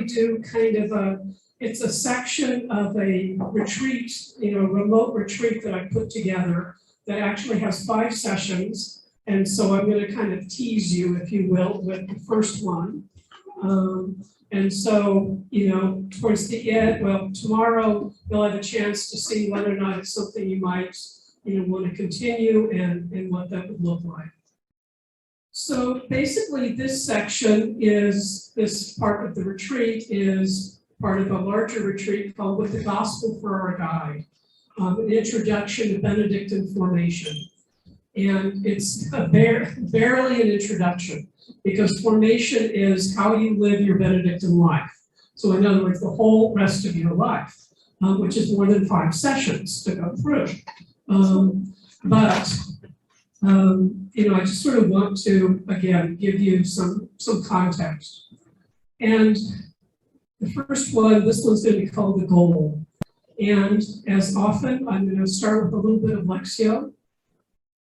do kind of it's a section of a retreat, remote retreat that I put together that actually has 5 sessions. And so I'm going to kind of tease you, if you will, with the first one. And so, towards the end, well, tomorrow you'll have a chance to see whether or not it's something you might, want to continue and what that would look like. So basically this section this part of the retreat is part of a larger retreat called With the Gospel for Our Guide, an introduction to Benedictine formation. And it's barely an introduction, because formation is how you live your Benedictine life. So in other words, the whole rest of your life, which is more than 5 sessions to go through. I just sort of want to, again, give you some context. And the first one, this one's going to be called The Goal. And as often, I'm going to start with a little bit of Lectio.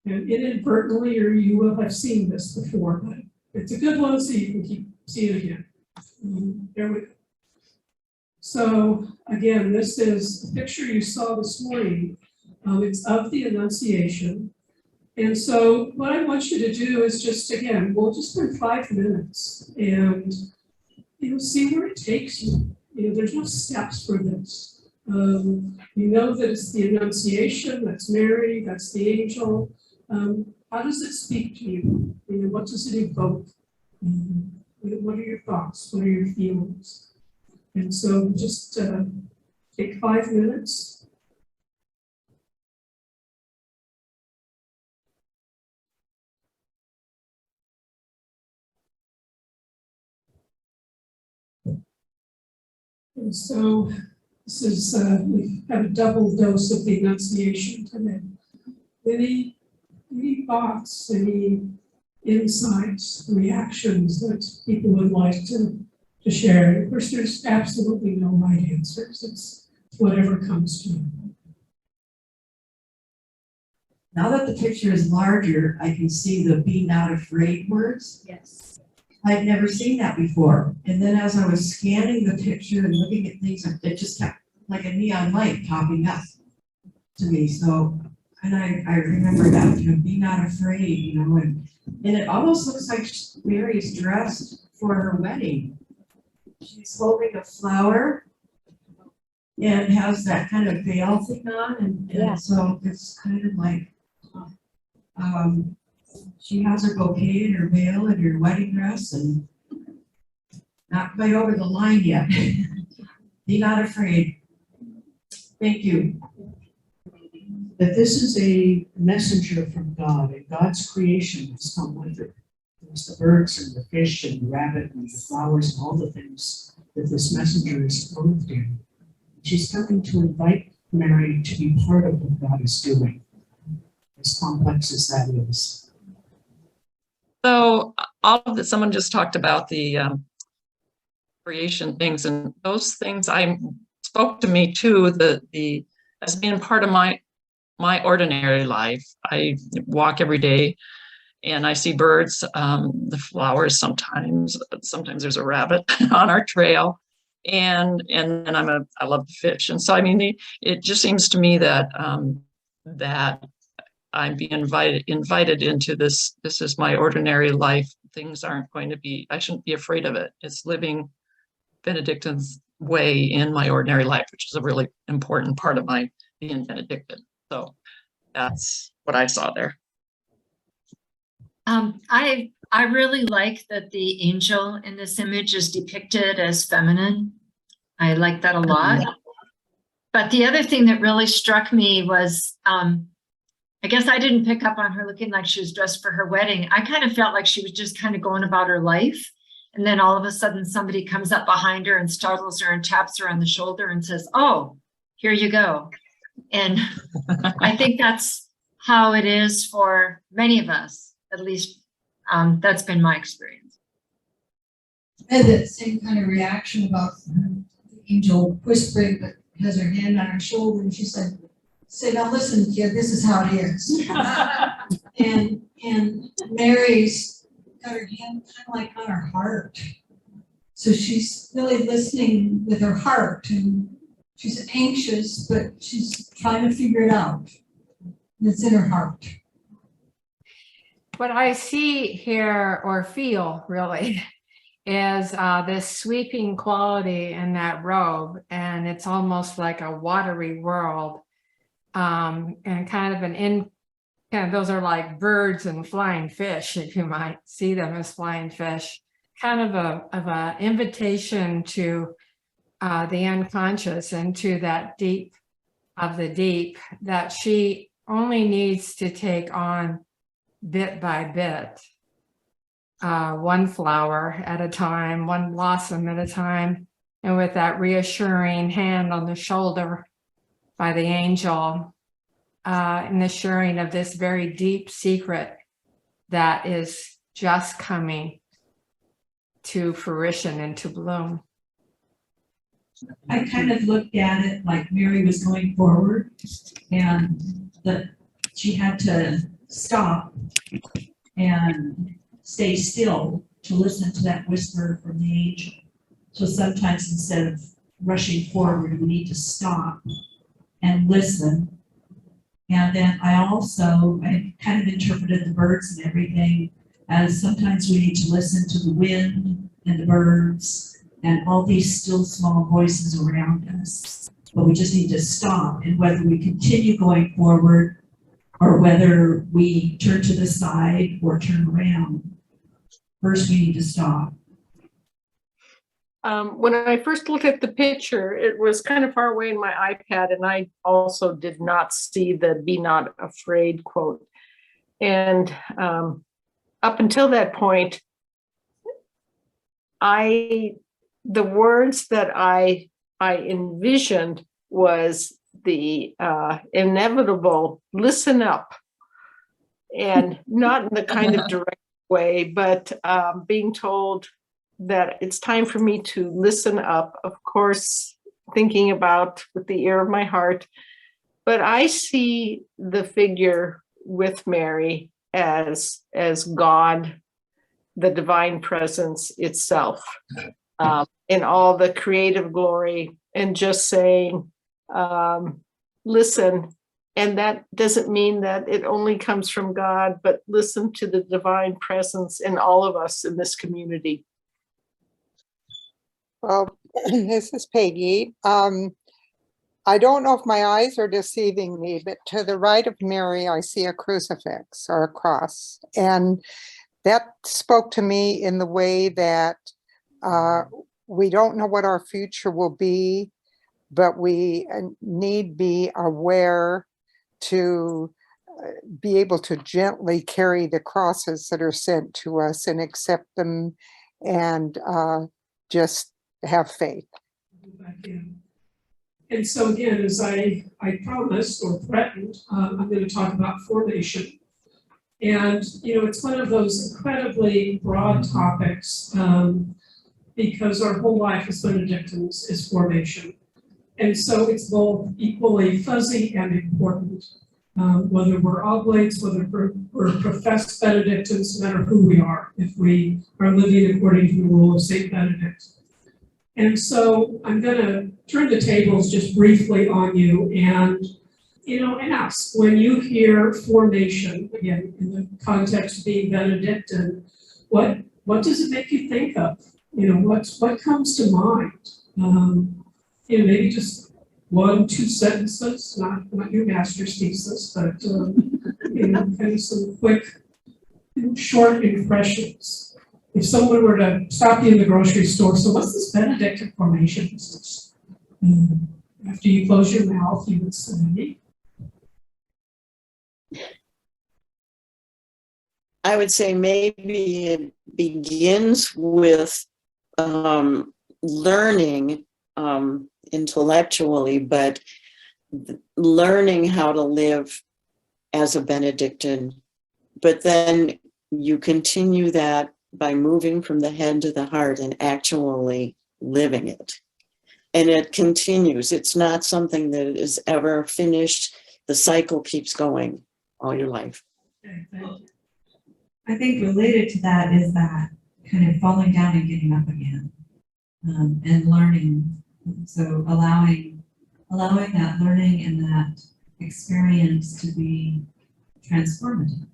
And inadvertently, or you will have seen this before, but it's a good one, so you can keep seeing it again. There we go. So again, this is a picture you saw this morning. It's of the Annunciation. And so what I want you to do is just, again, we'll just spend 5 minutes and see where it takes you. There's no steps for this. You know that it's the Annunciation, that's Mary, that's the angel. How does it speak to you? What does it evoke? What are your thoughts? What are your feelings? And so just take 5 minutes. And so this is, we have a double dose of the Annunciation today. Any thoughts, any insights, reactions that people would like to share? Of course, there's absolutely no right answers. It's whatever comes to you. Now that the picture is larger, I can see the "be not afraid" words. Yes. I'd never seen that before. And then as I was scanning the picture and looking at things, it just kept like a neon light popping up to me. So, and I remember that, be not afraid, and it almost looks like Mary's dressed for her wedding. She's holding a flower and has that kind of veil thing on, and so it's kind of like, she has her bouquet and her veil and her wedding dress, and not quite over the line yet. Be not afraid. Thank you. That this is a messenger from God, and God's creation has come with it. There's the birds and the fish and the rabbit and the flowers and all the things that this messenger is clothed in. She's coming to invite Mary to be part of what God is doing, as complex as that is. So all of this, someone just talked about the creation things, and those things spoke to me too, the as being part of my ordinary life. I walk every day and I see birds, the flowers sometimes there's a rabbit on our trail, and I love to fish. And so, it just seems to me that that I'm being invited into this. This is my ordinary life. Things aren't going to be, I shouldn't be afraid of it. It's living Benedictine's way in my ordinary life, which is a really important part of my being Benedictine. So that's what I saw there. I really like that the angel in this image is depicted as feminine. I like that a lot. But the other thing that really struck me was, I guess I didn't pick up on her looking like she was dressed for her wedding. I kind of felt like she was just kind of going about her life. And then all of a sudden somebody comes up behind her and startles her and taps her on the shoulder and says, "Oh, here you go." And I think that's how it is for many of us, at least that's been my experience. I had that same kind of reaction about the angel whispering, but has her hand on her shoulder, and she said, "Now listen, kid, this is how it is." and Mary's got her hand kind of like on her heart. So she's really listening with her heart, and she's anxious, but she's trying to figure it out. It's in her heart. What I see here or feel really is this sweeping quality in that robe, and it's almost like a watery world, and kind of those are like birds and flying fish, if you might see them as flying fish, kind of a invitation to the unconscious and to that deep of the deep that she only needs to take on bit by bit, one flower at a time, one blossom at a time, and with that reassuring hand on the shoulder by the angel, and the sharing of this very deep secret that is just coming to fruition and to bloom. I kind of looked at it like Mary was going forward and that she had to stop and stay still to listen to that whisper from the angel. So sometimes instead of rushing forward, we need to stop and listen. And then I kind of interpreted the birds and everything as sometimes we need to listen to the wind and the birds and all these still small voices around us. But we just need to stop, and whether we continue going forward or whether we turn to the side or turn around, first we need to stop. When I first looked at the picture, it was kind of far away in my iPad, and I also did not see the "be not afraid" quote. And up until that point, the words that I envisioned was the inevitable "listen up," and not in the kind of direct way, but being told that it's time for me to listen up, of course, thinking about with the ear of my heart. But I see the figure with Mary as God, the divine presence itself, in all the creative glory, and just saying, listen. And that doesn't mean that it only comes from God, but listen to the divine presence in all of us in this community. Well, this is Peggy. I don't know if my eyes are deceiving me, but to the right of Mary, I see a crucifix or a cross. And that spoke to me in the way that we don't know what our future will be, but we need be aware to be able to gently carry the crosses that are sent to us and accept them and just have faith. And so again, as I promised or threatened, I'm going to talk about formation. And, it's one of those incredibly broad topics because our whole life as Benedictines is formation. And so it's both equally fuzzy and important, whether we're Oblates, whether we're professed Benedictines, no matter who we are, if we are living according to the rule of St. Benedict. And so I'm going to turn the tables just briefly on you and, ask, when you hear formation, again, in the context of being Benedictine, what does it make you think of? What comes to mind? Maybe just 1-2 sentences, not your master's thesis, but, kind of some quick, short impressions. If someone were to stop you in the grocery store, so what's this Benedictine formation business? After you close your mouth, you would say. I would say maybe it begins with learning intellectually, but learning how to live as a Benedictine. But then you continue that by moving from the head to the heart and actually living it. And it continues. It's not something that is ever finished. The cycle keeps going all your life. I think related to that is that kind of falling down and getting up again. and learning. So allowing that learning and that experience to be transformative.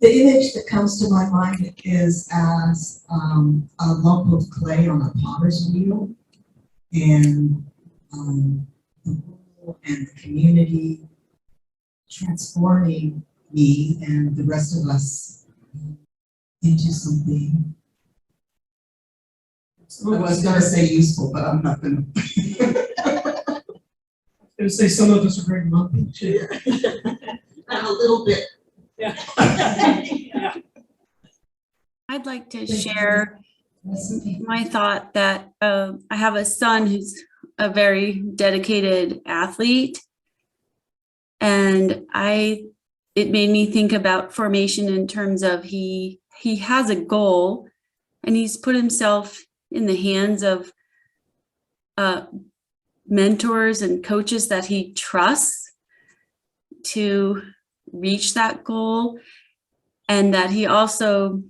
The image that comes to my mind is as a lump of clay on a potter's wheel, and the whole and the community transforming me and the rest of us into something. I was gonna say useful, but I'm not gonna. I was gonna say some of us are very lumpy too. I'm a little bit. Yeah. I'd like to share my thought that I have a son who's a very dedicated athlete. And it made me think about formation in terms of he has a goal and he's put himself in the hands of mentors and coaches that he trusts to reach that goal, and that he also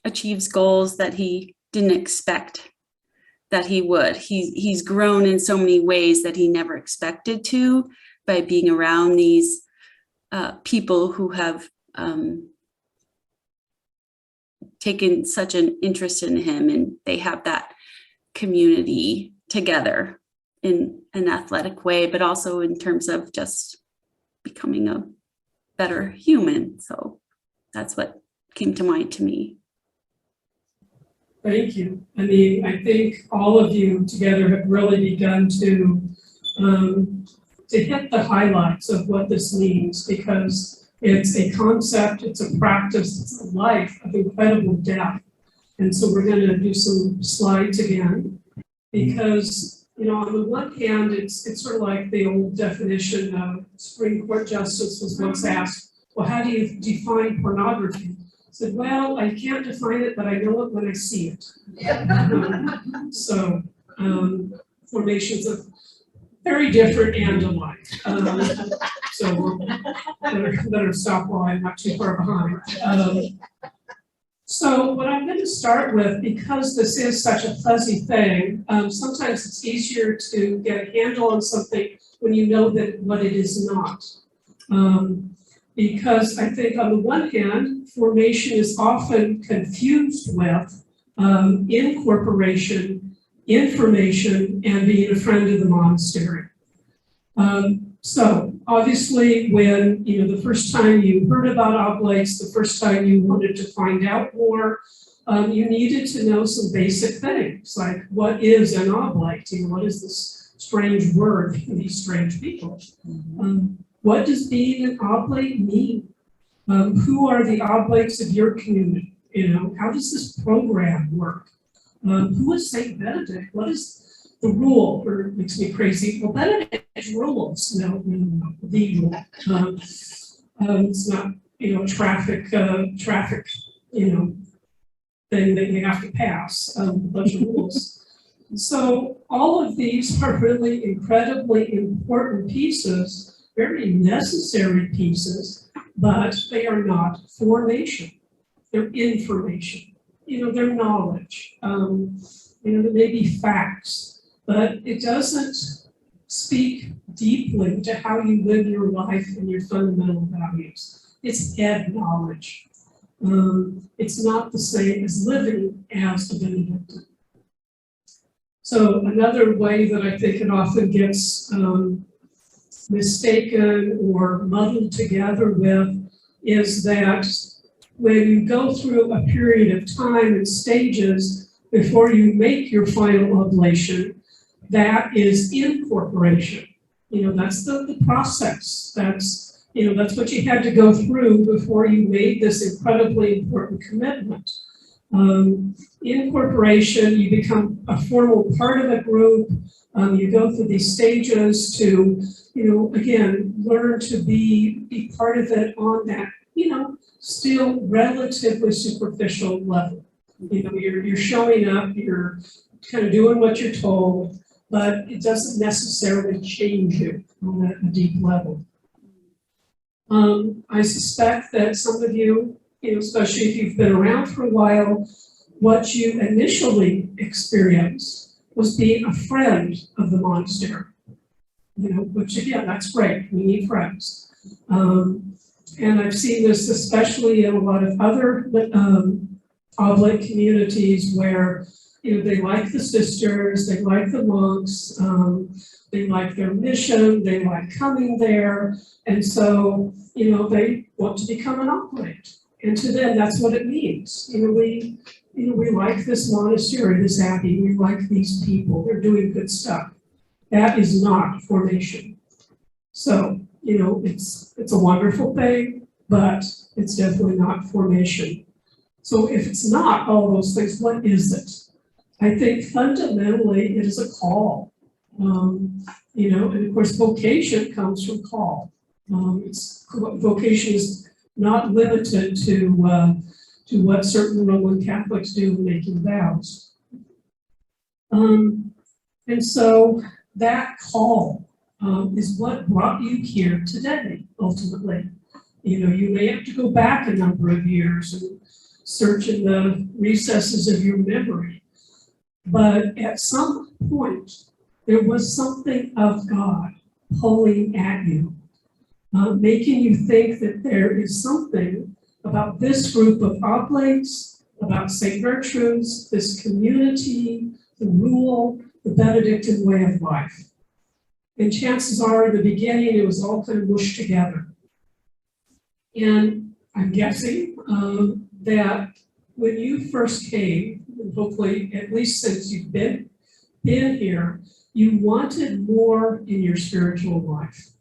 achieves goals that he didn't expect that he would. He's grown in so many ways that he never expected to by being around these people who have taken such an interest in him, and they have that community together in an athletic way, but also in terms of just becoming a better human. So that's what came to mind to me. Thank you. I mean, I think all of you together have really begun to hit the highlights of what this means, because it's a concept, it's a practice, it's a life of incredible depth. And so we're going to do some slides again, because, you know, on the one hand, it's sort of like the old definition of Supreme Court Justice was once asked, well, how do you define pornography? I said, well, I can't define it, but I know it when I see it. Formations of very different and alike. So we'll better stop while I'm not too far behind. So what I'm going to start with, because this is such a fuzzy thing, sometimes it's easier to get a handle on something when you know that what it is not. Because I think on the one hand, formation is often confused with incorporation, information, and being a friend of the monastery. So obviously when, you know, the first time you heard about oblates, the first time you wanted to find out more, you needed to know some basic things, like what is an oblate? You know, what is this strange word for these strange people? What does being an oblate mean? Who are the oblates of your community? You know, how does this program work? Who is Saint Benedict? What is the rule? Or it makes me crazy. Well, Benedict's rules. No, the rule. It's not, you know, traffic, you know, thing that you have to pass. A bunch of rules. So all of these are really incredibly important pieces, very necessary pieces, but they are not formation. They're information. You know, they're knowledge. You know, there may be facts, but it doesn't speak deeply to how you live your life and your fundamental values. It's head knowledge. It's not the same as living as a Benedictine. So another way that I think it often gets mistaken or muddled together with is that when you go through a period of time and stages before you make your final oblation, that is incorporation. You know, that's the process. That's, you know, that's what you had to go through before you made this incredibly important commitment. Incorporation, you become a formal part of a group. You go through these stages to, you know, again, learn to be part of it on that, you know, still relatively superficial level. You know, you're showing up, you're kind of doing what you're told, but it doesn't necessarily change you on a deep level. I suspect that some of you, you know, especially if you've been around for a while, what you initially experienced was being a friend of the monastery. Which again, that's great, we need friends. And I've seen this especially in a lot of other oblate communities where, they like the sisters, they like the monks, they like their mission, they like coming there, and so, they want to become an oblate. And to them, that's what it means. We like this monastery, this abbey, we like these people, they're doing good stuff. That is not formation. So, it's a wonderful thing, but it's definitely not formation. So if it's not all those things, what is it? I think fundamentally it is a call. And of course vocation comes from call. Vocation is not limited to what certain Roman Catholics do in making vows. And so that call is what brought you here today, ultimately. You may have to go back a number of years and search in the recesses of your memory. But at some point, there was something of God pulling at you, making you think that there is something about this group of oblates, about St. Gertrude's, this community, the rule, the Benedictine way of life. And chances are, in the beginning, it was all kind of mushed together. And I'm guessing that when you first came, and hopefully at least since you've been here, you wanted more in your spiritual life.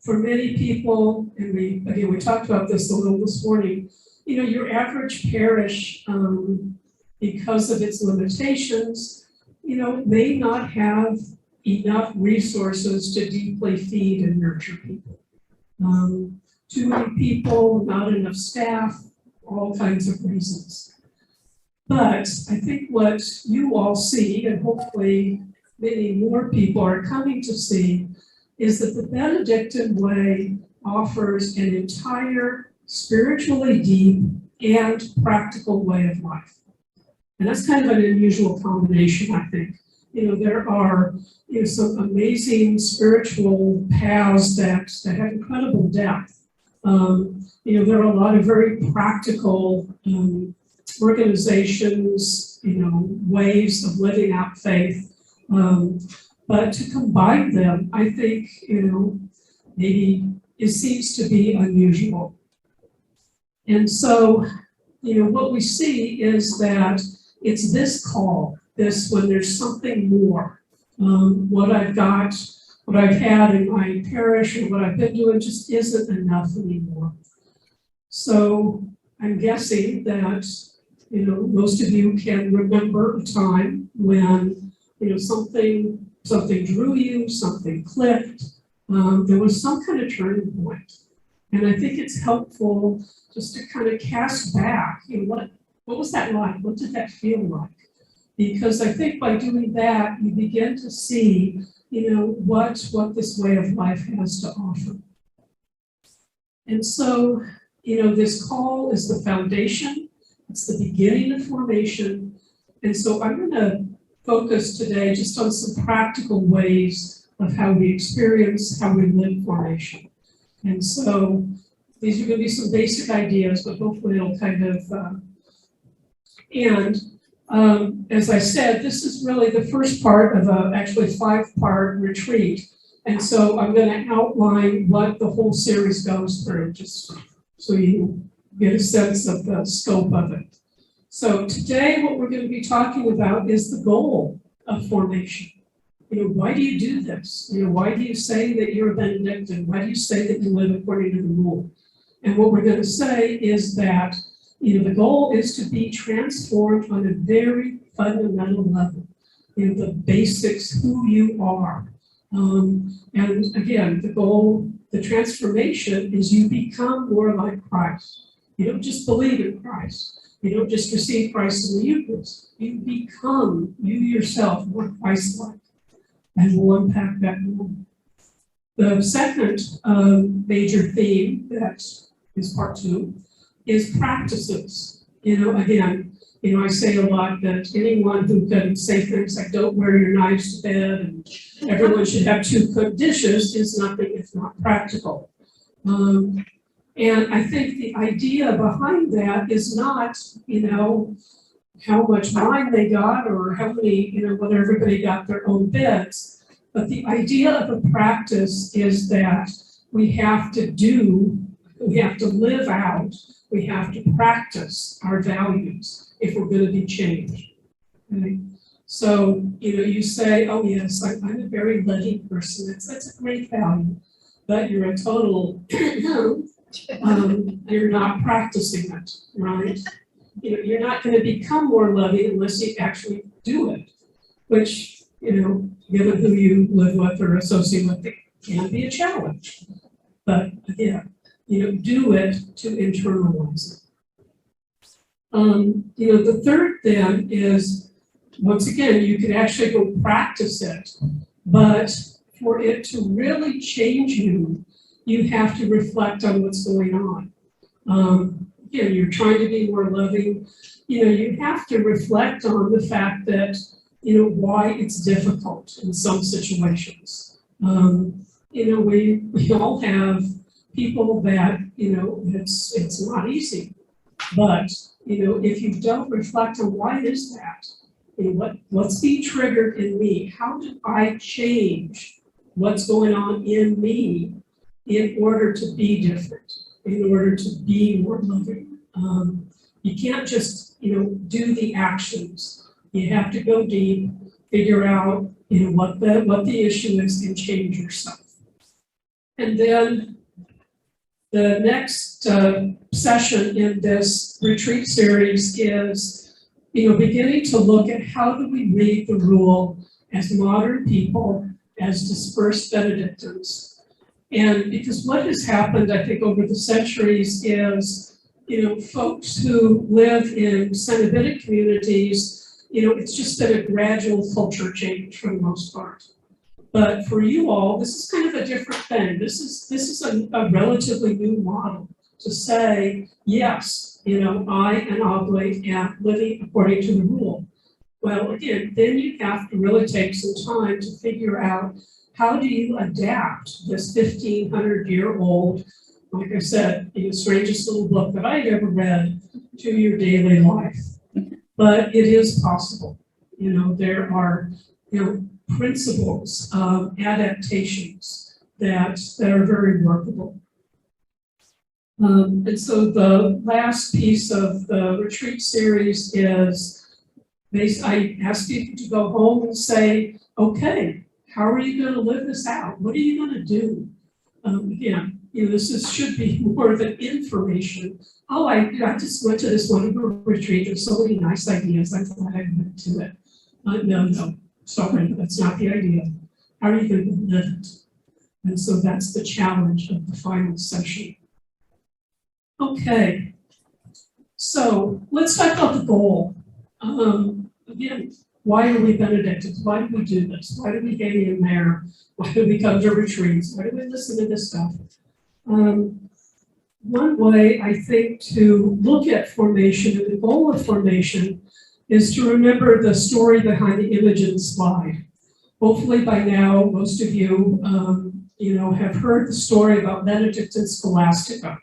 For many people, and we talked about this a little this morning, your average parish, because of its limitations, may not have enough resources to deeply feed and nurture people. Too many people, not enough staff, all kinds of reasons. But I think what you all see, and hopefully many more people are coming to see, is that the Benedictine way offers an entire spiritually deep and practical way of life. And that's kind of an unusual combination, I think. There are some amazing spiritual paths that have incredible depth. There are a lot of very practical organizations, ways of living out faith. But to combine them, I think, maybe it seems to be unusual. And so, what we see is that it's this call, when there's something more. What I've got, what I've had in my parish and what I've been doing just isn't enough anymore. So I'm guessing that, most of you can remember a time when, something drew you, something clicked. There was some kind of turning point. And I think it's helpful just to kind of cast back, what was that like? What did that feel like? Because I think by doing that, you begin to see, what this way of life has to offer. And so, this call is the foundation. It's the beginning of formation. And so I'm going to focus today just on some practical ways of how we experience, how we live formation. And so these are going to be some basic ideas, but hopefully it'll kind of, as I said, this is really the first part of a actually 5-part retreat. And so I'm going to outline what the whole series goes through, just so you get a sense of the scope of it. So today what we're going to be talking about is the goal of formation. Why do you do this? Why do you say that you're a Benedictine? Why do you say that you live according to the rule? And what we're going to say is that the goal is to be transformed on a very fundamental level. The basics, who you are. And again, the goal, the transformation is you become more like Christ. You don't just believe in Christ. You don't just receive Christ in the Eucharist. You become, you yourself, more Christ-like. And we'll unpack that more. The second major theme that is part 2 is practices. Again, I say a lot that anyone who can say things like don't wear your knives to bed and everyone should have 2 cooked dishes is nothing if not practical. And I think the idea behind that is not, how much wine they got or how many, whether everybody got their own beds. But the idea of a practice is that we have to live out, we have to practice our values if we're going to be changed. Okay? So, you say, oh yes, I'm a very letting person. That's a great value, but you're a total, you're not practicing it, right? You're not going to become more loving unless you actually do it, which, given who you live with or associate with, it can be a challenge. But again, do it to internalize it. The third then is, once again, you can actually go practice it, but for it to really change you, you have to reflect on what's going on. Again, you're trying to be more loving. You have to reflect on the fact that, why it's difficult in some situations. We all have people that, it's not easy. But, if you don't reflect on why is that, what's being triggered in me? How do I change what's going on in me in order to be different, in order to be more loving? You can't just, do the actions. You have to go deep, figure out, what the issue is and change yourself. And then the next session in this retreat series is, beginning to look at how do we read the rule as modern people, as dispersed Benedictines. And because what has happened, I think, over the centuries is, folks who live in Cenobitic communities, it's just been a gradual culture change for the most part. But for you all, this is kind of a different thing. This is a relatively new model to say, yes, I, an oblate, am living according to the rule. Well, again, then you have to really take some time to figure out how do you adapt this 1,500-year-old, like I said, the strangest little book that I've ever read, to your daily life. But it is possible. There are, principles of adaptations that are very workable. And so the last piece of the retreat series is, I ask people to go home and say, okay, how are you going to live this out? What are you going to do? Again, this should be more than information. Oh, I just went to this wonderful retreat. There's so many nice ideas. I'm glad I went to it. No, sorry, that's not the idea. How are you going to live it? And so that's the challenge of the final session. Okay, so let's talk about the goal. Again, why are we Benedictines? Why do we do this? Why do we hang in there? Why do we come to retreats? Why do we listen to this stuff? One way, I think, to look at formation and the goal of formation is to remember the story behind the image in the slide. Hopefully by now, most of you, have heard the story about Benedict and Scholastica.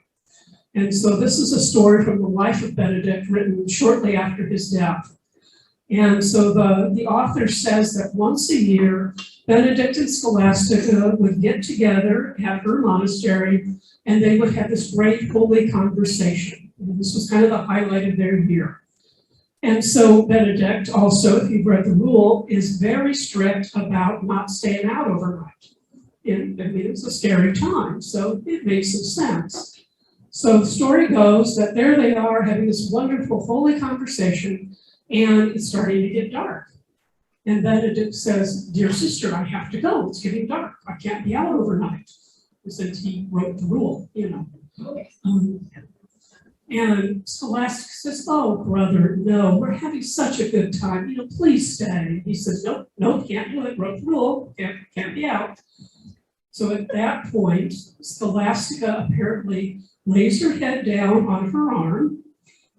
And so this is a story from the life of Benedict written shortly after his death. And so the author says that once a year, Benedict and Scholastica would get together at her monastery, and they would have this great holy conversation. And this was kind of the highlight of their year. And so Benedict also, if you've read the rule, is very strict about not staying out overnight. It's a scary time, so it makes some sense. So the story goes that there they are having this wonderful holy conversation, and it's starting to get dark. And Benedict says, dear sister, I have to go. It's getting dark. I can't be out overnight. Since he wrote the rule, And Scholastica says, oh, brother, no, we're having such a good time. Please stay. He says, nope, can't do it. Wrote the rule. Can't be out. So at that point, Scholastica apparently lays her head down on her arm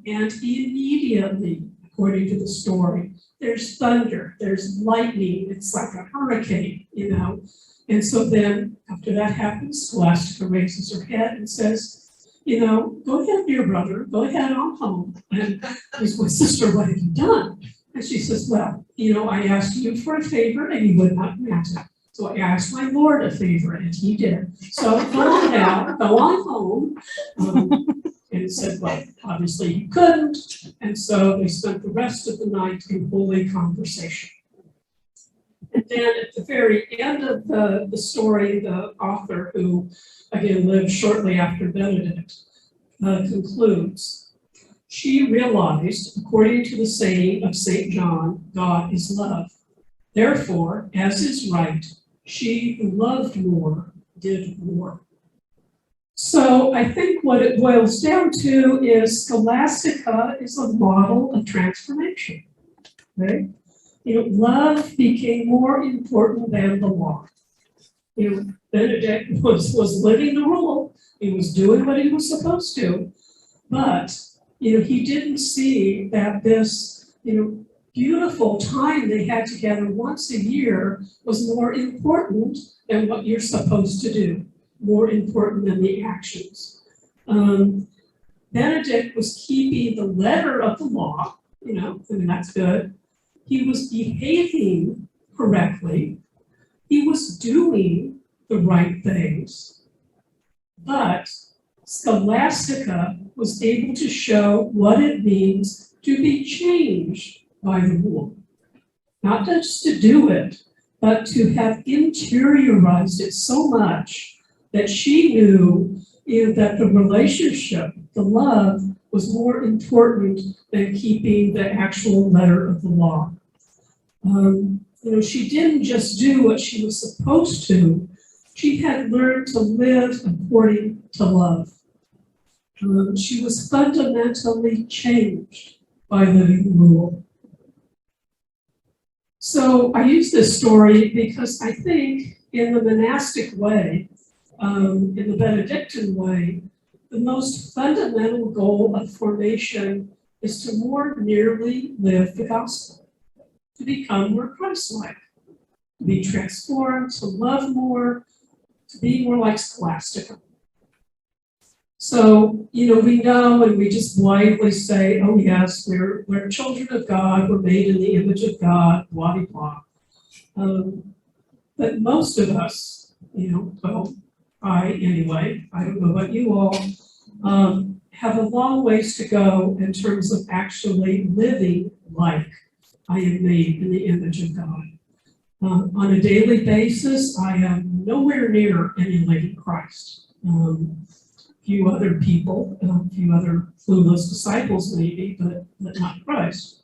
And immediately, according to the story, there's thunder, there's lightning, it's like a hurricane, you know. And so then after that happens, Scholastica raises her head and says, you know, go ahead, dear brother, go ahead on home. And he's my sister, what have you done? And she says, well, you know, I asked you for a favor and you would not grant it. So I asked my Lord a favor and he did. So go on now, go on home. And he said, well, obviously he couldn't. And so they spent the rest of the night in holy conversation. And then at the very end of the story, the author, who again lived shortly after Benedict, concludes, she realized, according to the saying of St. John, God is love. Therefore, as is right, she who loved more did more. So I think what it boils down to is Scholastica is a model of transformation, right? You know, love became more important than the law. You know, Benedict was living the rule. He was doing what he was supposed to. But, you know, he didn't see that this, you know, beautiful time they had together once a year was more important than what you're supposed to do, more important than the actions. Benedict was keeping the letter of the law, you know, I mean, that's good. He was behaving correctly. He was doing the right things. But Scholastica was able to show what it means to be changed by the rule. Not just to do it, but to have interiorized it so much that she knew, you know, that the relationship, the love, was more important than keeping the actual letter of the law. You know, she didn't just do what she was supposed to. She had learned to live according to love. She was fundamentally changed by living the rule. So I use this story because I think in the monastic way, in the Benedictine way, the most fundamental goal of formation is to more nearly live the gospel, to become more Christ-like, to be transformed, to love more, to be more like Scholastica. So, you know, we know and we just blindly say, oh yes, we're children of God, we're made in the image of God, blah, blah, blah. But most of us, you know, well, I anyway, I don't know about you all, have a long ways to go in terms of actually living like I am made in the image of God. On a daily basis, I am nowhere near emulating Christ. Few other people, a few other clueless disciples maybe, but not Christ.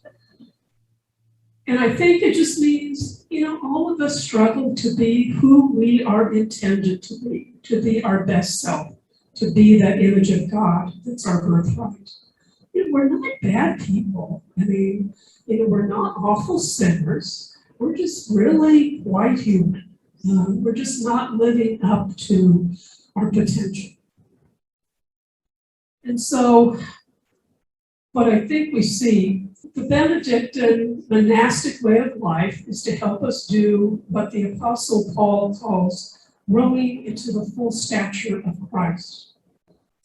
And I think it just means, you know, all of us struggle to be who we are intended to be our best self, to be that image of God that's our birthright. You know, we're not bad people. I mean, you know, we're not awful sinners. We're just really quite human. We're just not living up to our potential. And so what I think we see, the Benedictine monastic way of life is to help us do what the Apostle Paul calls growing into the full stature of Christ.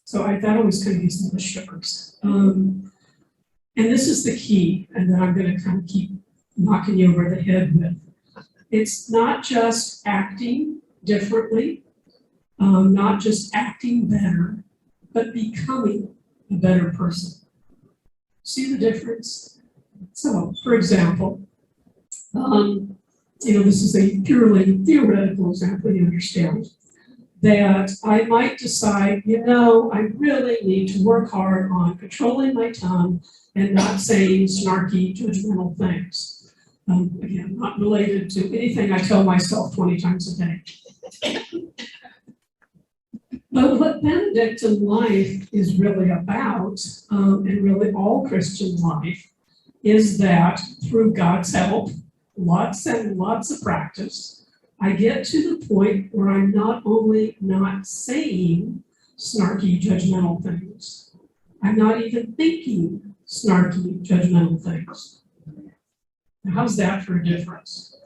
So that always kind of gives me the shivers. And this is the key, and that I'm going to kind of keep knocking you over the head with. It's not just acting differently, not just acting better, but becoming a better person. See the difference? So, for example, you know, this is a purely theoretical example, you understand, that I might decide, you know, I really need to work hard on controlling my tongue and not saying snarky, judgmental things. Again, not related to anything I tell myself 20 times a day. But what Benedictine life is really about, and really all Christian life, is that through God's help, lots and lots of practice, I get to the point where I'm not only not saying snarky, judgmental things, I'm not even thinking snarky, judgmental things. Now, how's that for a difference?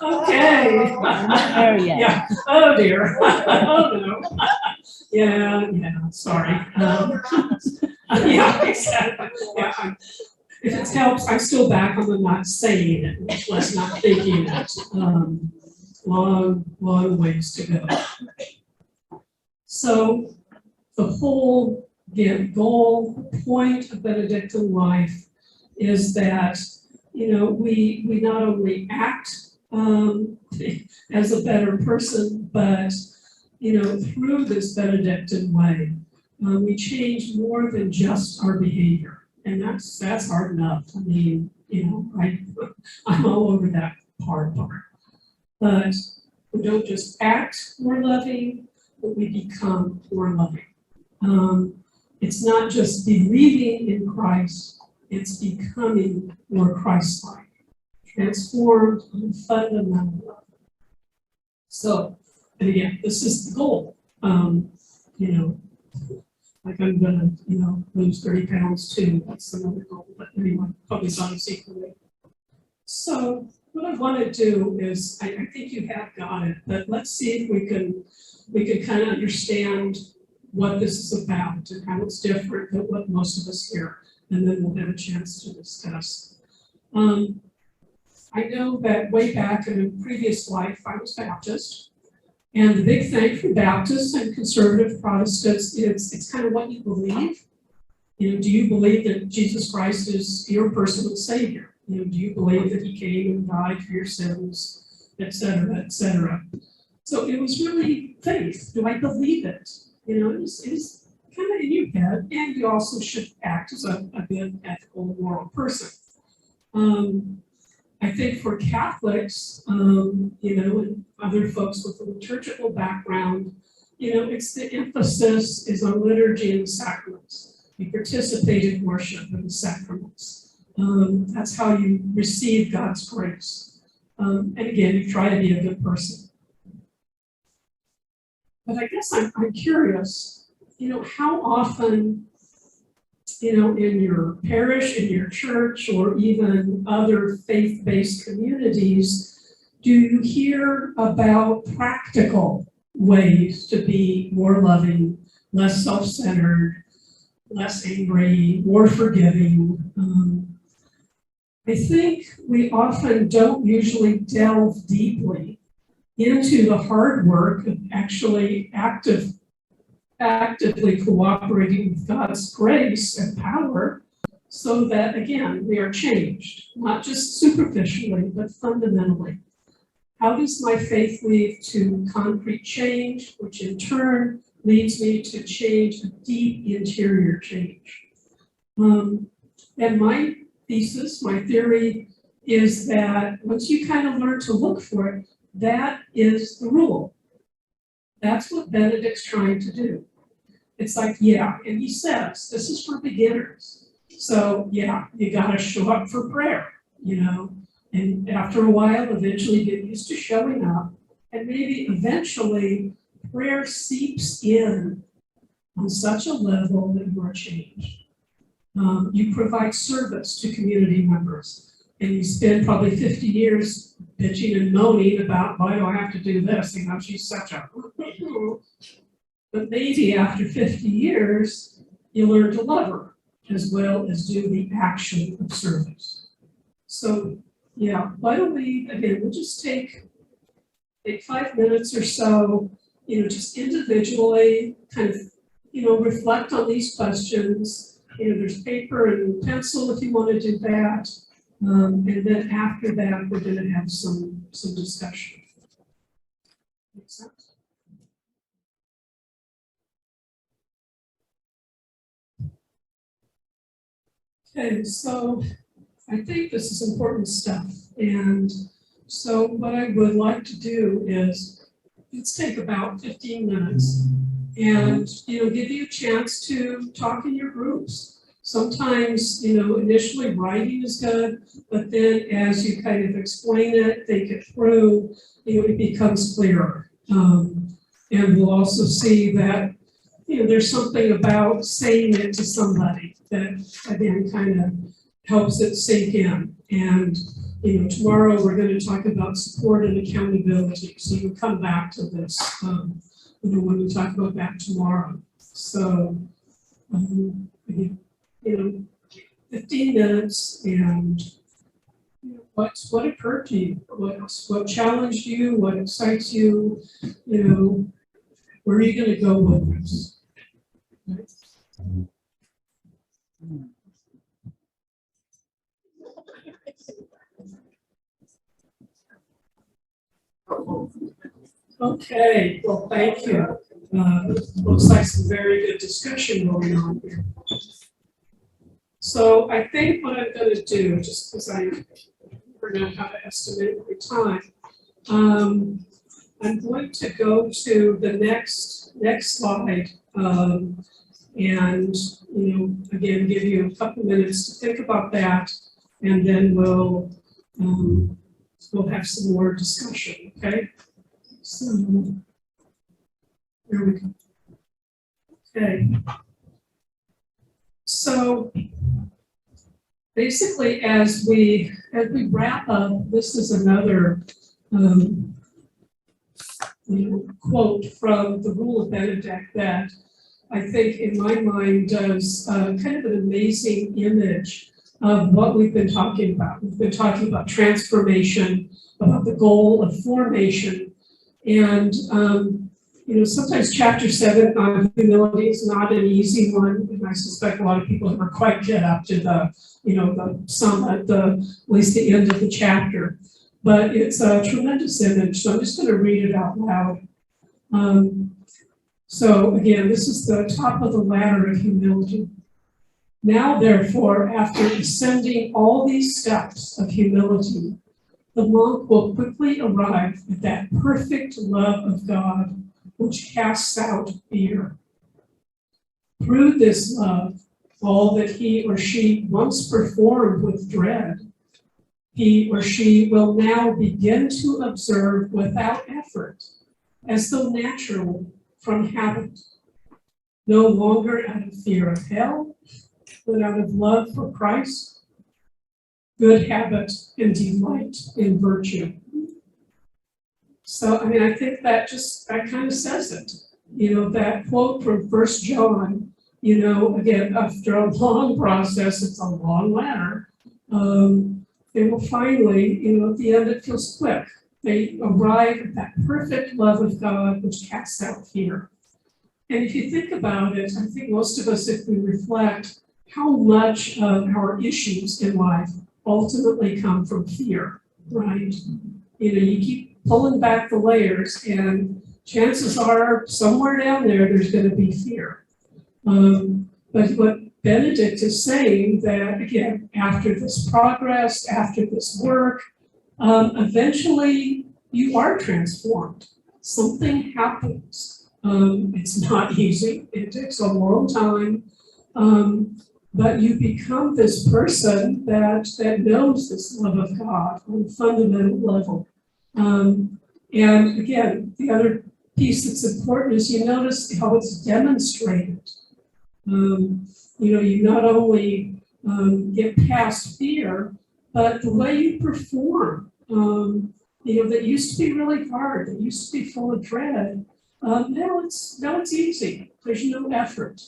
Okay. There yet. Yeah. Oh dear. Oh no. Yeah. Sorry. Yeah. Exactly. Yeah. If it helps, I'm still back on the not saying it, much less not thinking it. Long ways to go. So the whole goal, point of Benedictine life is that, we not only act as a better person, but, through this Benedictine way, we change more than just our behavior. And that's hard enough. I mean, I'm all over that part. But we don't just act more loving, but we become more loving. It's not just believing in Christ, it's becoming more Christ-like, transformed on a fundamental level. So, and again, this is the goal. Like I'm gonna, lose 30 pounds too. That's another goal, but anyway, probably not secretly. So what I want to do is, I think you have got it, but let's see if we can kind of understand what this is about and how it's different than what most of us hear, and then we'll have a chance to discuss. I know that way back in a previous life, I was Baptist. And the big thing for Baptists and conservative Protestants is it's kind of what you believe. Do you believe that Jesus Christ is your personal Savior? Do you believe that He came and died for your sins, et cetera, et cetera? So it was really faith. Do I believe it? It was kind of in your head, and you also should act as a good, ethical, moral person. I think for Catholics, and other folks with a liturgical background, it's the emphasis is on liturgy and the sacraments. You participate in worship and the sacraments. That's how you receive God's grace. And again, you try to be a good person. But I guess I'm curious, how often, in your parish, in your church, or even other faith-based communities, do you hear about practical ways to be more loving, less self-centered, less angry, more forgiving? I think we often don't usually delve deeply into the hard work of actually actively cooperating with God's grace and power so that, again, we are changed, not just superficially, but fundamentally. How does my faith lead to concrete change, which in turn leads me to change, a deep interior change? And my thesis, my theory, is that once you kind of learn to look for it, that is the rule. That's what Benedict's trying to do. It's like, and he says, this is for beginners. So you gotta show up for prayer, and after a while, eventually get used to showing up, and maybe eventually prayer seeps in on such a level that you are changed. You provide service to community members, and you spend probably 50 years bitching and moaning about, why do I have to do this? She's such a... But maybe after 50 years, you learn to love her as well as do the action of service. So, why don't we, again, we'll just take 5 minutes or so, just individually kind of, reflect on these questions. There's paper and pencil if you want to do that. And then after that, we're going to have some discussion. Make sense? Okay, so I think this is important stuff. And so what I would like to do is, let's take about 15 minutes and, give you a chance to talk in your groups. Sometimes, initially writing is good, but then as you kind of explain it, think it through, it becomes clearer. And we'll also see that, there's something about saying it to somebody that, again, kind of helps it sink in. And, tomorrow we're going to talk about support and accountability. So you can come back to this, when we talk about that tomorrow. So, again, 15 minutes, and what occurred to you? What challenged you? What excites you? Where are you going to go with this? Okay, well, thank you. Looks like some very good discussion going on here. So I think what I'm going to do, just because I never know how to estimate my time, I'm going to go to the next slide, and again, give you a couple minutes to think about that, and then we'll have some more discussion. Okay. So there we go. Okay. So basically, as we wrap up, this is another quote from the Rule of Benedict that I think, in my mind, does kind of an amazing image of what we've been talking about. We've been talking about transformation, about the goal of formation, and sometimes chapter 7 on humility is not an easy one, and I suspect a lot of people never quite get up to the summit, at least the end of the chapter. But it's a tremendous image, so I'm just going to read it out loud. So again, this is the top of the ladder of humility. Now, therefore, after ascending all these steps of humility, the monk will quickly arrive at that perfect love of God, which casts out fear. Through this love, all that he or she once performed with dread, he or she will now begin to observe without effort, as though naturally from habit, no longer out of fear of hell, but out of love for Christ, good habit, and delight in virtue. So, I think that kind of says it. That quote from 1 John, again, after a long process, it's a long ladder. They will finally, at the end, it feels quick. They arrive at that perfect love of God, which casts out fear. And if you think about it, I think most of us, if we reflect, how much of our issues in life ultimately come from fear, right? You keep pulling back the layers, and chances are somewhere down there's going to be fear. But what Benedict is saying that, again, after this progress, after this work, eventually you are transformed. Something happens. It's not easy. It takes a long time. But you become this person that knows this love of God on a fundamental level. And again, the other piece that's important is you notice how it's demonstrated. You not only get past fear, but the way you perform, that used to be really hard, that used to be full of dread, now it's easy. There's no effort.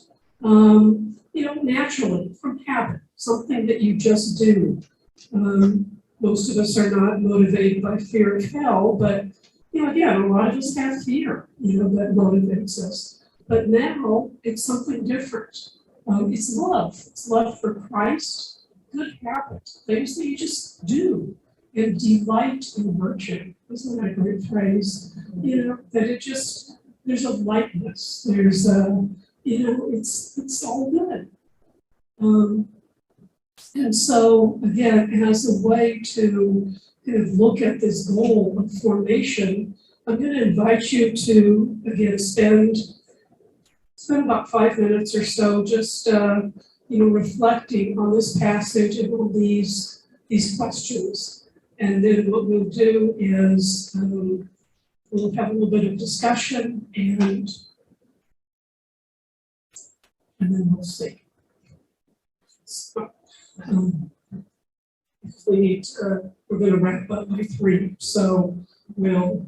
Naturally, from habit, something that you just do. Most of us are not motivated by fear of hell, but again, a lot of us have fear, that motivates us. But now it's something different. It's love. It's love for Christ, good habit, things that you just do, and delight in virtue. Isn't that a great phrase? That it just, there's a lightness. There's a, it's all good. And so, again, as a way to kind of look at this goal of formation, I'm going to invite you to, again, spend about 5 minutes or so just, reflecting on this passage and on these questions. And then what we'll do is we'll have a little bit of discussion and then we'll see. So, if we need to, we're gonna wrap up by 3, so we'll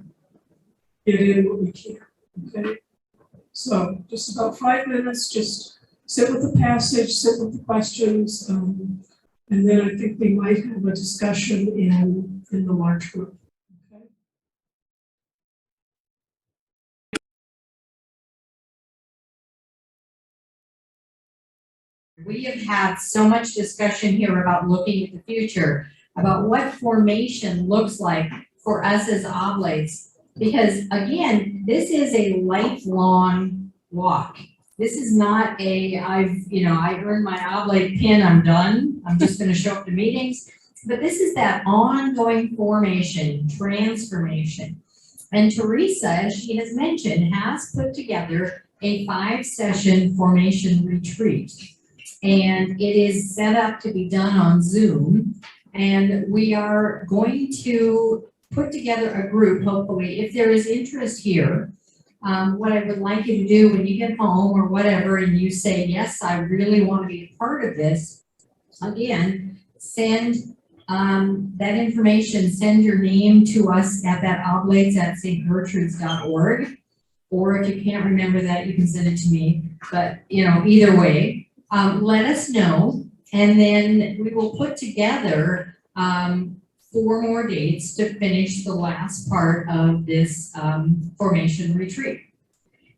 get in what we can, okay? So just about 5 minutes, just sit with the passage, sit with the questions, and then I think we might have a discussion in the large group. Okay. We have had so much discussion here about looking at the future, about what formation looks like for us as oblates. Because again, this is a lifelong walk. This is not I earned my oblate pin, I'm done. I'm just gonna show up to meetings. But this is that ongoing formation, transformation. And Teresa, as she has mentioned, has put together a 5-session formation retreat. And it is set up to be done on Zoom. And we are going to put together a group, hopefully, if there is interest here. What I would like you to do when you get home or whatever, and you say, yes, I really want to be a part of this, again, send that information, send your name to us at that oblates@stgertrudes.org. Or if you can't remember that, you can send it to me. But, either way, let us know. And then we will put together 4 more dates to finish the last part of this formation retreat.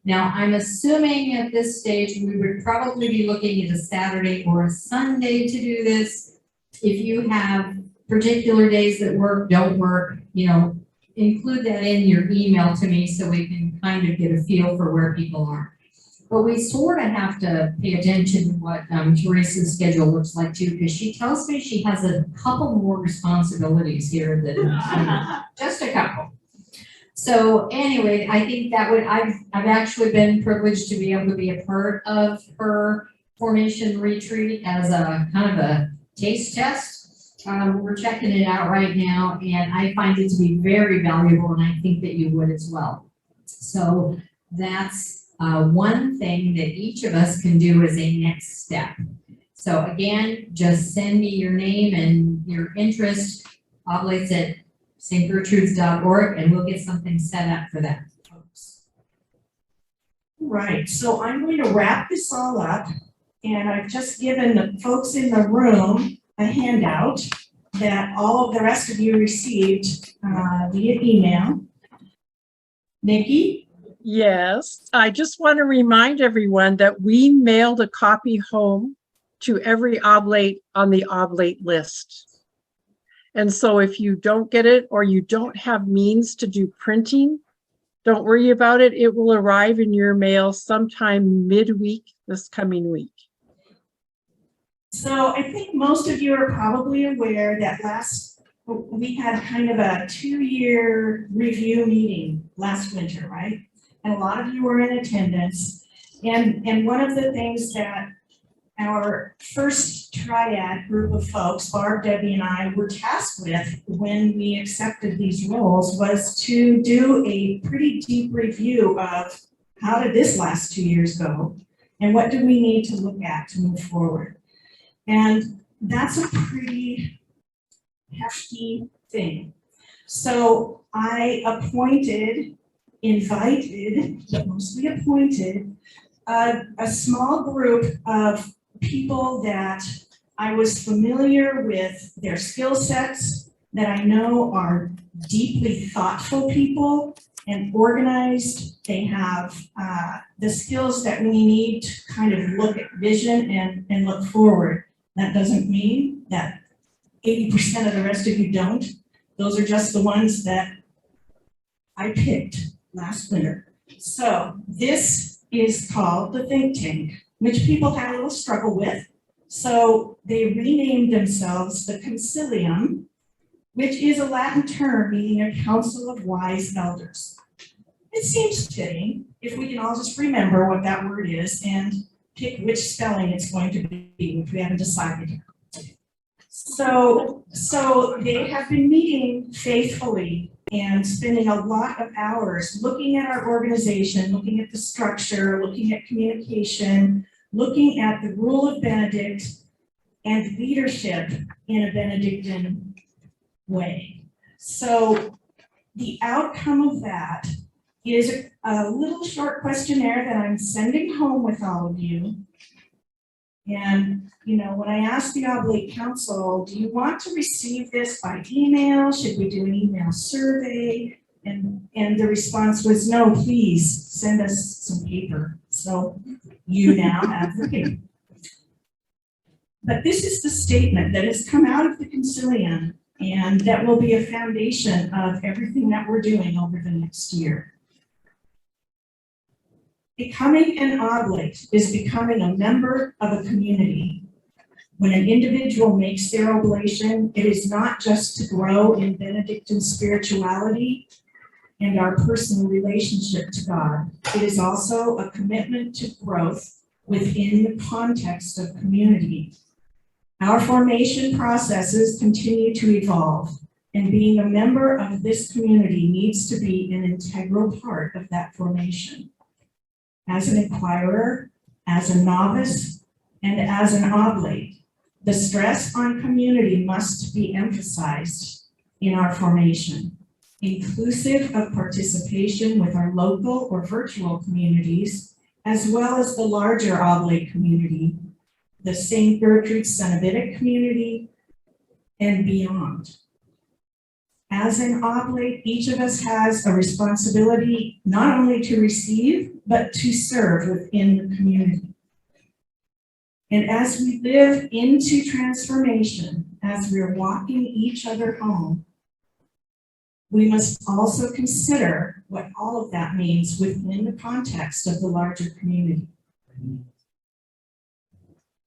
Now, I'm assuming at this stage, we would probably be looking at a Saturday or a Sunday to do this. If you have particular days that work, don't work, include that in your email to me so we can kind of get a feel for where people are. But we sort of have to pay attention to what Teresa's schedule looks like too, because she tells me she has a couple more responsibilities here than just a couple. So anyway, I think that I've actually been privileged to be able to be a part of her formation retreat as a kind of a taste test. We're checking it out right now, and I find it to be very valuable, and I think that you would as well. So that's one thing that each of us can do as a next step. So again, just send me your name and your interest, oblates@stgertrudes.org, and we'll get something set up for that, folks. Right, so I'm going to wrap this all up, and I've just given the folks in the room a handout that all of the rest of you received via email. Nikki? Yes, I just want to remind everyone that we mailed a copy home to every oblate on the oblate list. And so if you don't get it or you don't have means to do printing, don't worry about it. It will arrive in your mail sometime midweek this coming week. So I think most of you are probably aware that we had kind of a 2-year review meeting last winter, right? And a lot of you were in attendance. And one of the things that our first triad group of folks, Barb, Debbie, and I, were tasked with when we accepted these roles was to do a pretty deep review of how did this last 2 years go, and what do we need to look at to move forward. And that's a pretty hefty thing. So I invited, but mostly appointed, a small group of people that I was familiar with their skill sets, that I know are deeply thoughtful people and organized. They have the skills that we need to kind of look at vision and look forward. That doesn't mean that 80% of the rest of you don't. Those are just the ones that I picked last winter. So this is called the think tank, which people had a little struggle with. So they renamed themselves the Concilium, which is a Latin term meaning a council of wise elders. It seems fitting if we can all just remember what that word is and pick which spelling it's going to be, which we haven't decided yet. So they have been meeting faithfully and spending a lot of hours looking at our organization, looking at the structure, looking at communication, looking at the rule of Benedict and leadership in a Benedictine way. So the outcome of that is a little short questionnaire that I'm sending home with all of you. And, you know, when I asked the Oblate Council, do you want to receive this by email? Should we do an email survey? And the response was, no, please send us some paper. So you now have the paper. But this is the statement that has come out of the Concilium, and that will be a foundation of everything that we're doing over the next year. Becoming an oblate is becoming a member of a community. When an individual makes their oblation, it is not just to grow in Benedictine spirituality and our personal relationship to God. It is also a commitment to growth within the context of community. Our formation processes continue to evolve, and being a member of this community needs to be an integral part of that formation. As an inquirer, as a novice, and as an oblate, the stress on community must be emphasized in our formation, inclusive of participation with our local or virtual communities, as well as the larger oblate community, the St. Gertrude Cenobitic community, and beyond. As an oblate, each of us has a responsibility not only to receive, but to serve within the community. And as we live into transformation, as we're walking each other home, we must also consider what all of that means within the context of the larger community.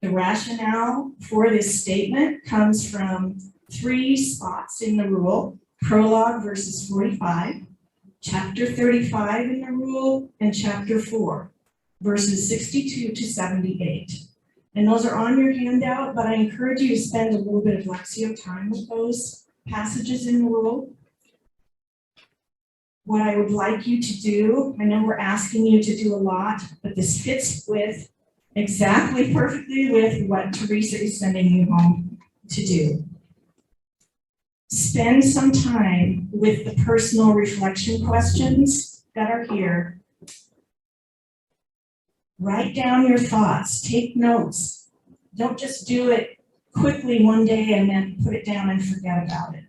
The rationale for this statement comes from 3 spots in the rule: prologue verses 45, chapter 35 in the rule, and chapter 4, verses 62 to 78. And those are on your handout, but I encourage you to spend a little bit of Lexio time with those passages in the rule. What I would like you to do, I know we're asking you to do a lot, but this fits with exactly perfectly with what Teresa is sending you home to do. Spend some time with the personal reflection questions that are here. Write down your thoughts, take notes. Don't just do it quickly one day and then put it down and forget about it.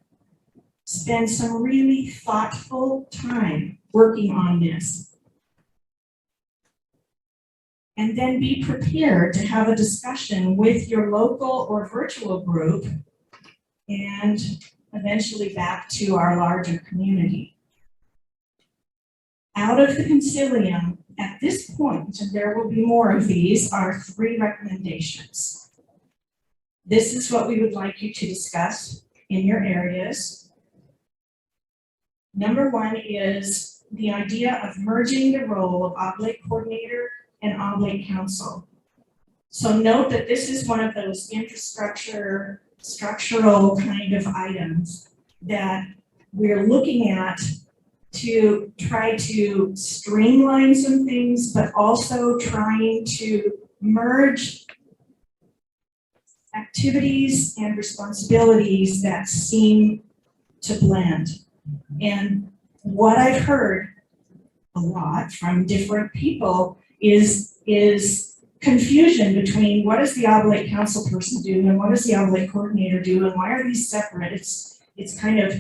Spend some really thoughtful time working on this. And then be prepared to have a discussion with your local or virtual group and eventually back to our larger community. Out of the Concilium, at this point, and there will be more of these, are 3 recommendations. This is what we would like you to discuss in your areas. Number 1 is the idea of merging the role of Oblate Coordinator and Oblate Council. So note that this is one of those structural kind of items that we're looking at to try to streamline some things, but also trying to merge activities and responsibilities that seem to blend. And what I've heard a lot from different people is confusion between what does the Oblate Council person do and what does the Oblate Coordinator do and why are these separate? It's kind of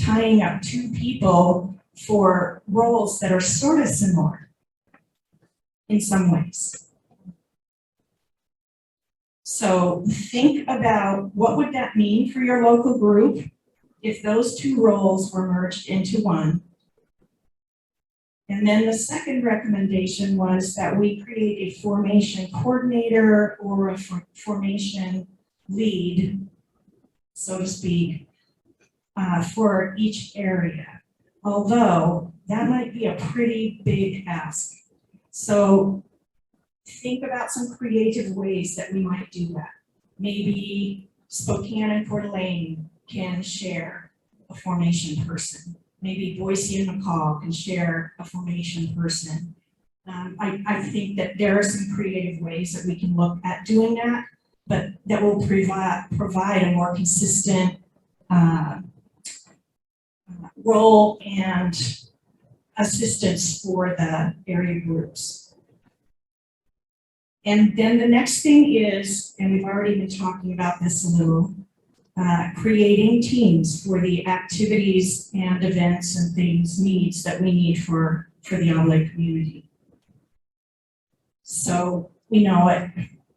tying up 2 people for roles that are sort of similar in some ways. So think about what would that mean for your local group if those 2 roles were merged into one. And then the second recommendation was that we create a formation coordinator or a formation lead, so to speak, for each area. Although that might be a pretty big ask. So think about some creative ways that we might do that. Maybe Spokane and Coeur d'Alene can share a formation person. maybe Boise and McCall can share a formation person. I think that there are some creative ways that we can look at doing that, but that will provide a more consistent role and assistance for the area groups. And then the next thing is, and we've already been talking about this a little, creating teams for the activities and events and things, needs that we need for the Oblate community. So, you know,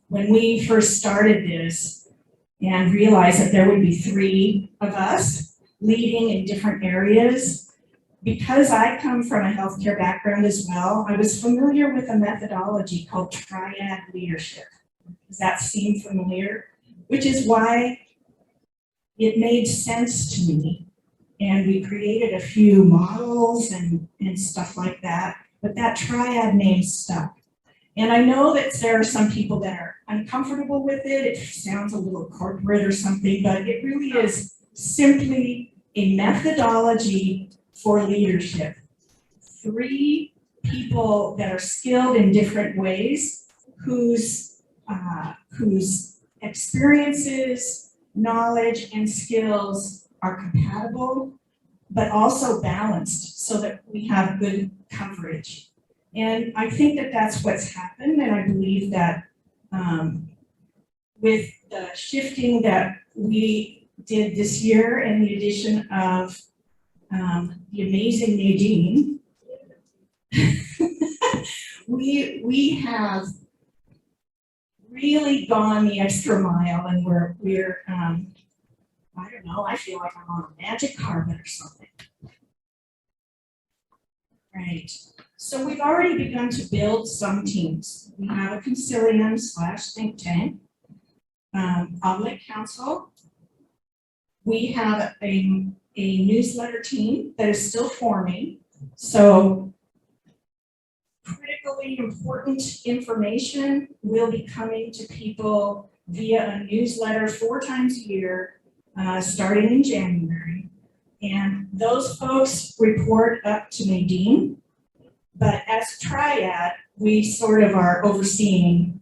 when we first started this and realized that there would be 3 of us leading in different areas, because I come from a healthcare background as well, I was familiar with a methodology called triad leadership. Does that seem familiar? Which is why it made sense to me. And we created a few models and stuff like that, but that triad name stuck. And I know that there are some people that are uncomfortable with it. It sounds a little corporate or something, but it really is simply a methodology for leadership. 3 people that are skilled in different ways, whose experiences, knowledge, and skills are compatible, but also balanced so that we have good coverage. And I think that that's what's happened, and I believe that with the shifting that we did this year and the addition of the amazing Nadine, we have really gone the extra mile, and we're I don't know, I feel like I'm on a magic carpet or something. Right. So we've already begun to build some teams. We have a concilium / think tank, Oblate Council. We have a newsletter team that is still forming. So critically important information will be coming to people via a newsletter 4 times a year, starting in January. And those folks report up to Nadine. But as a triad, we sort of are overseeing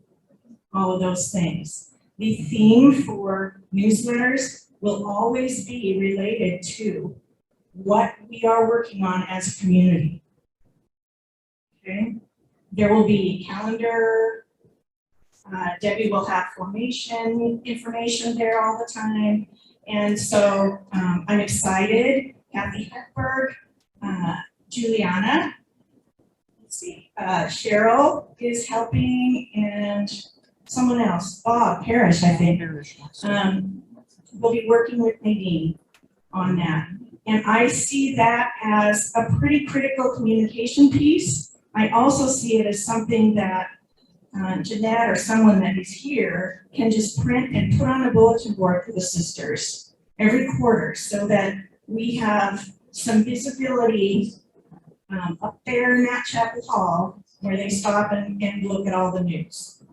all of those things. The theme for newsletters will always be related to what we are working on as a community. Okay? There will be calendar. Debbie will have formation information there all the time. And so I'm excited. Kathy Heckberg, Juliana, let's see, Cheryl is helping, and someone else, Bob Parrish, I think, will be working with Nadine on that. And I see that as a pretty critical communication piece. I also see it as something that Jeanette or someone that is here can just print and put on a bulletin board for the sisters every quarter, so that we have some visibility up there in that chapel hall where they stop and look at all the news.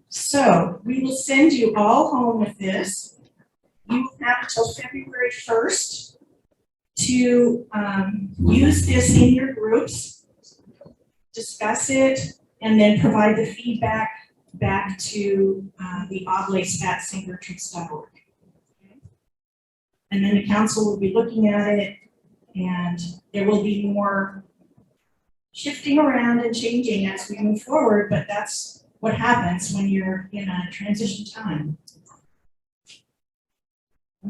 So we will send you all home with this. You have until February 1st to use this in your groups, discuss it, and then provide the feedback back to the Oblates at stgertruths.org. And then the council will be looking at it, and there will be more shifting around and changing as we move forward, but that's what happens when you're in a transition time.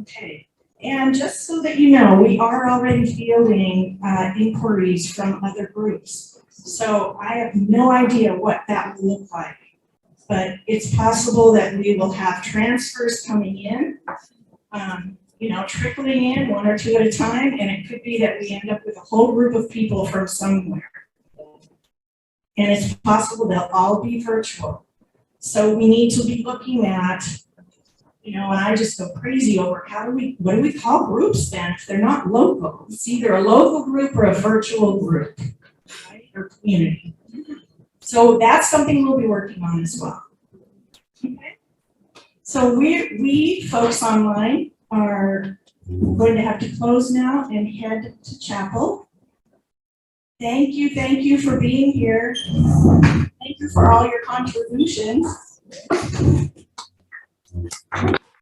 Okay, and just so that you know, we are already fielding inquiries from other groups. So I have no idea what that will look like, but it's possible that we will have transfers coming in, you know, trickling in 1 or 2 at a time, and it could be that we end up with a whole group of people from somewhere. And it's possible they'll all be virtual. So we need to be looking at, you know, and I just go crazy over what do we call groups then if they're not local? It's either a local group or a virtual group, right? Or community. So that's something we'll be working on as well. Okay. So we folks online are We're going to have to close now and head to chapel. Thank you for being here. Thank you for all your contributions.